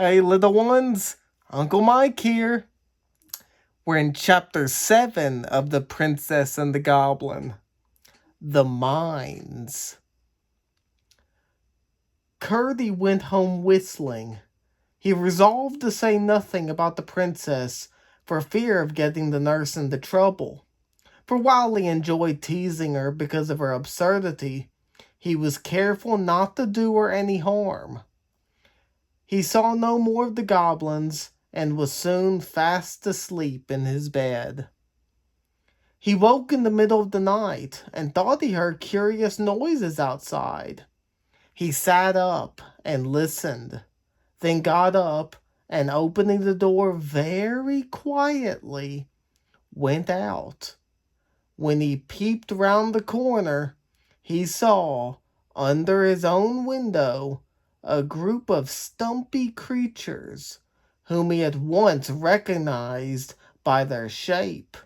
Hey, little ones, Uncle Mike here. We're in chapter 7 of The Princess and the Goblin, The Mines. Curdie went home whistling. He resolved to say nothing about the princess for fear of getting the nurse into trouble. For while he enjoyed teasing her because of her absurdity, he was careful not to do her any harm. He saw no more of the goblins and was soon fast asleep in his bed. He woke in the middle of the night and thought he heard curious noises outside. He sat up and listened, then got up and opening the door very quietly, went out. When he peeped round the corner, he saw, under his own window, a group of stumpy creatures, whom he at once recognized by their shape.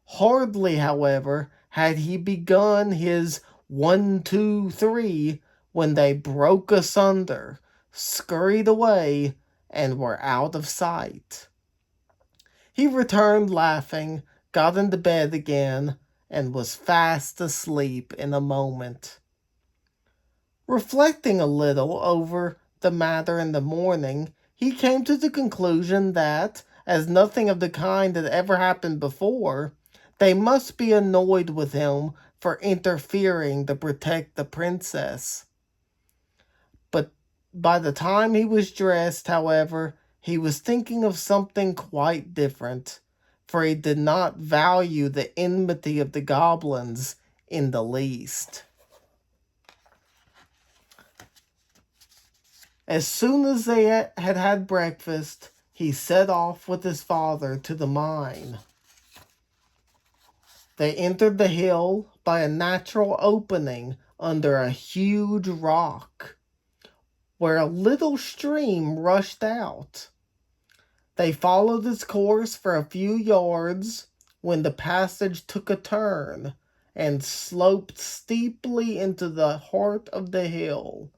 Hardly, however, had he begun his 1, 2, 3, when they broke asunder, scurried away, and were out of sight. He returned laughing, got into bed again, and was fast asleep in a moment. Reflecting a little over the matter in the morning, he came to the conclusion that, as nothing of the kind had ever happened before, they must be annoyed with him for interfering to protect the princess. But by the time he was dressed, however, he was thinking of something quite different, for he did not value the enmity of the goblins in the least. As soon as they had had breakfast, he set off with his father to the mine. They entered the hill by a natural opening under a huge rock, where a little stream rushed out. They followed its course for a few yards when the passage took a turn and sloped steeply into the heart of the hill.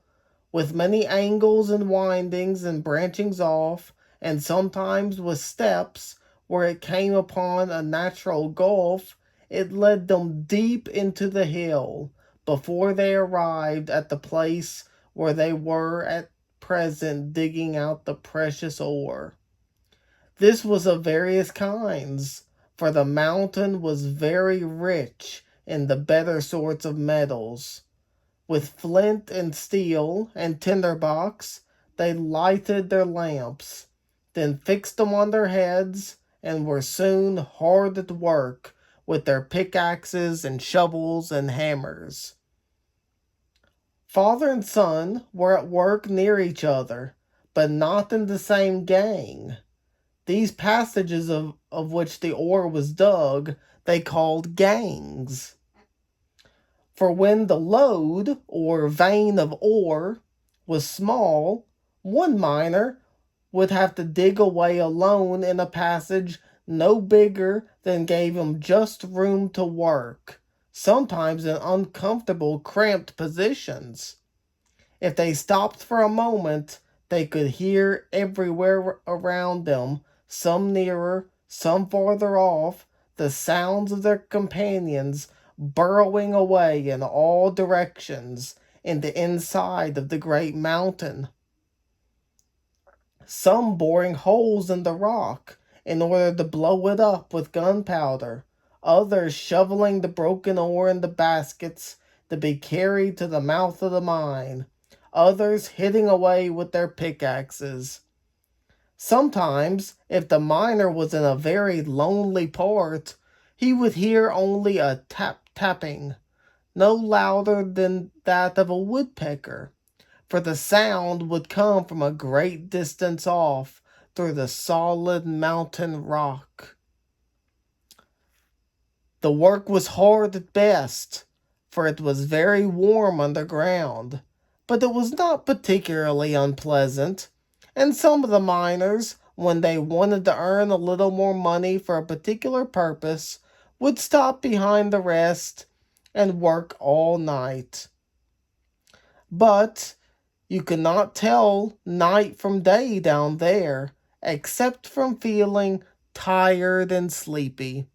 With many angles and windings and branchings off, and sometimes with steps where it came upon a natural gulf, it led them deep into the hill before they arrived at the place where they were at present digging out the precious ore. This was of various kinds, for the mountain was very rich in the better sorts of metals. With flint and steel and tinderbox, they lighted their lamps, then fixed them on their heads, and were soon hard at work with their pickaxes and shovels and hammers. Father and son were at work near each other, but not in the same gang. These passages of which the ore was dug, they called gangs. For when the lode, or vein of ore, was small, one miner would have to dig away alone in a passage no bigger than gave him just room to work, sometimes in uncomfortable, cramped positions. If they stopped for a moment, they could hear everywhere around them, some nearer, some farther off, the sounds of their companions burrowing away in all directions in the inside of the great mountain. Some boring holes in the rock in order to blow it up with gunpowder, others shoveling the broken ore in the baskets to be carried to the mouth of the mine, others hitting away with their pickaxes. Sometimes, if the miner was in a very lonely part, he would hear only a tapping, no louder than that of a woodpecker, for the sound would come from a great distance off through the solid mountain rock. The work was hard at best, for it was very warm underground, but it was not particularly unpleasant, and some of the miners, when they wanted to earn a little more money for a particular purpose, would stop behind the rest and work all night. But You could not tell night from day down there, except from feeling tired and sleepy.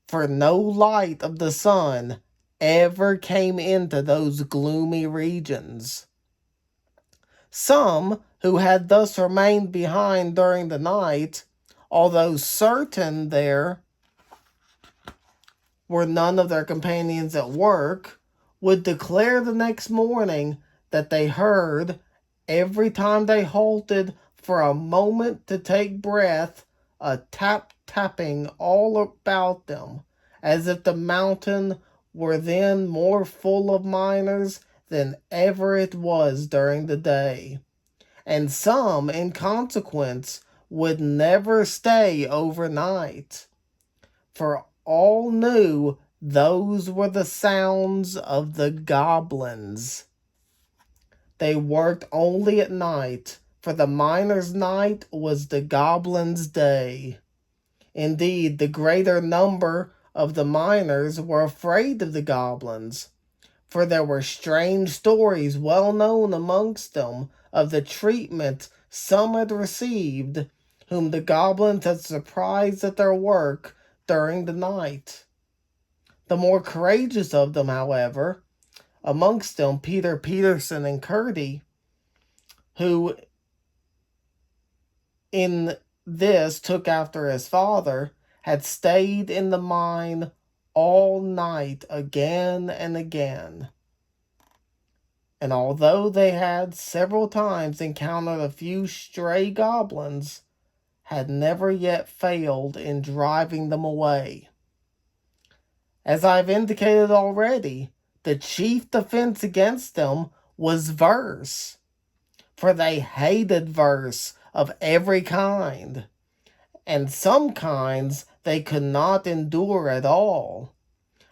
For no light of the sun ever came into those gloomy regions. Some who had thus remained behind during the night, although certain there were none of their companions at work, would declare the next morning that they heard, every time they halted for a moment to take breath, a tapping all about them, as if the mountain were then more full of miners than ever it was during the day. And some, in consequence, would never stay overnight, for all knew those were the sounds of the goblins. They worked only at night, for the miners' night was the goblins' day. Indeed, the greater number of the miners were afraid of the goblins, for there were strange stories well known amongst them of the treatment some had received, whom the goblins had surprised at their work during the night. The more courageous of them, however, amongst them Peter Peterson and Curdie, who in this took after his father, had stayed in the mine all night again and again. And although they had several times encountered a few stray goblins, had never yet failed in driving them away. As I've indicated already, the chief defense against them was verse, for they hated verse of every kind, and some kinds they could not endure at all.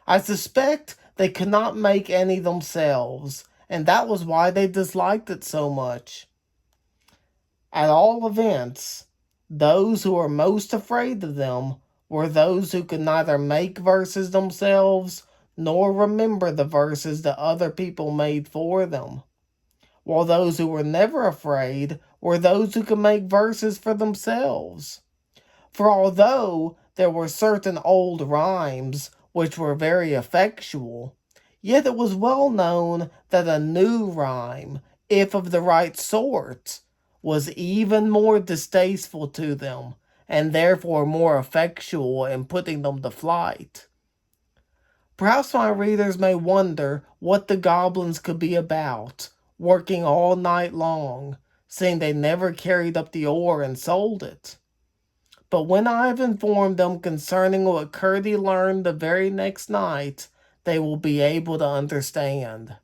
I suspect they could not make any themselves, and that was why they disliked it so much. At all events, those who were most afraid of them were those who could neither make verses themselves nor remember the verses that other people made for them, while those who were never afraid were those who could make verses for themselves. For although there were certain old rhymes which were very effectual, yet it was well known that a new rhyme, if of the right sort, was even more distasteful to them, and therefore more effectual in putting them to flight. Perhaps my readers may wonder what the goblins could be about, working all night long, seeing they never carried up the ore and sold it. But when I have informed them concerning what Curdie learned the very next night, they will be able to understand.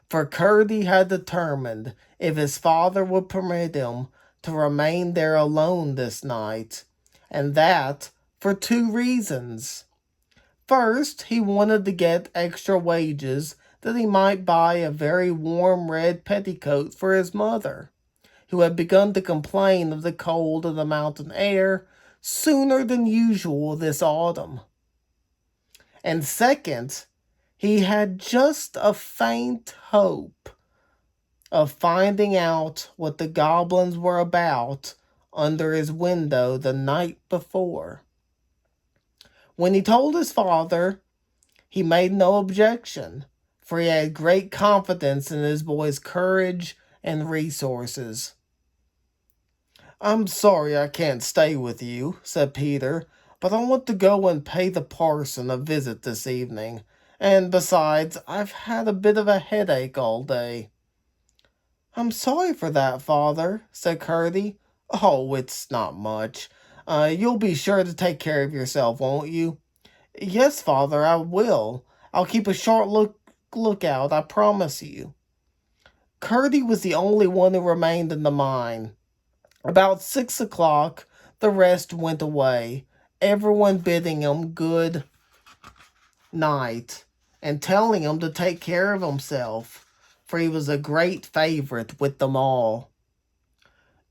For Curdie had determined, if his father would permit him, to remain there alone this night, and that for two reasons. First, he wanted to get extra wages that he might buy a very warm red petticoat for his mother, who had begun to complain of the cold of the mountain air sooner than usual this autumn. And second, he had just a faint hope of finding out what the goblins were about under his window the night before. When he told his father, he made no objection, for he had great confidence in his boy's courage and resources. "I'm sorry I can't stay with you," said Peter, "but I want to go and pay the parson a visit this evening, and besides, I've had a bit of a headache all day." "I'm sorry for that, father," said Curdie. "Oh, it's not much. You'll be sure to take care of yourself, won't you?" "Yes, father, I will. I'll keep a sharp lookout, I promise you." Curdie was the only one who remained in the mine. About 6 o'clock, the rest went away, everyone bidding him good night, and telling him to take care of himself, for he was a great favorite with them all.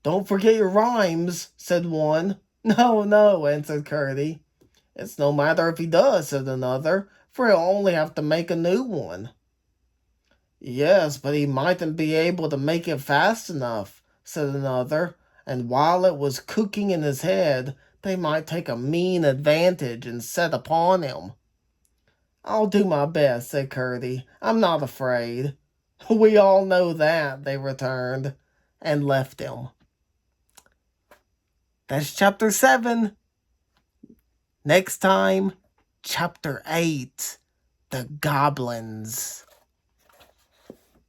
"Don't forget your rhymes," said one. "No, no," answered Curdie. "It's no matter if he does," said another, "for he'll only have to make a new one." Yes, but he mightn't be able to make it fast enough, said another, and while it was cooking in his head, they might take a mean advantage and set upon him. I'll do my best, said Curdie. I'm not afraid. We all know that, they returned, and left him. That's chapter 7. Next time, chapter 8, The Goblins.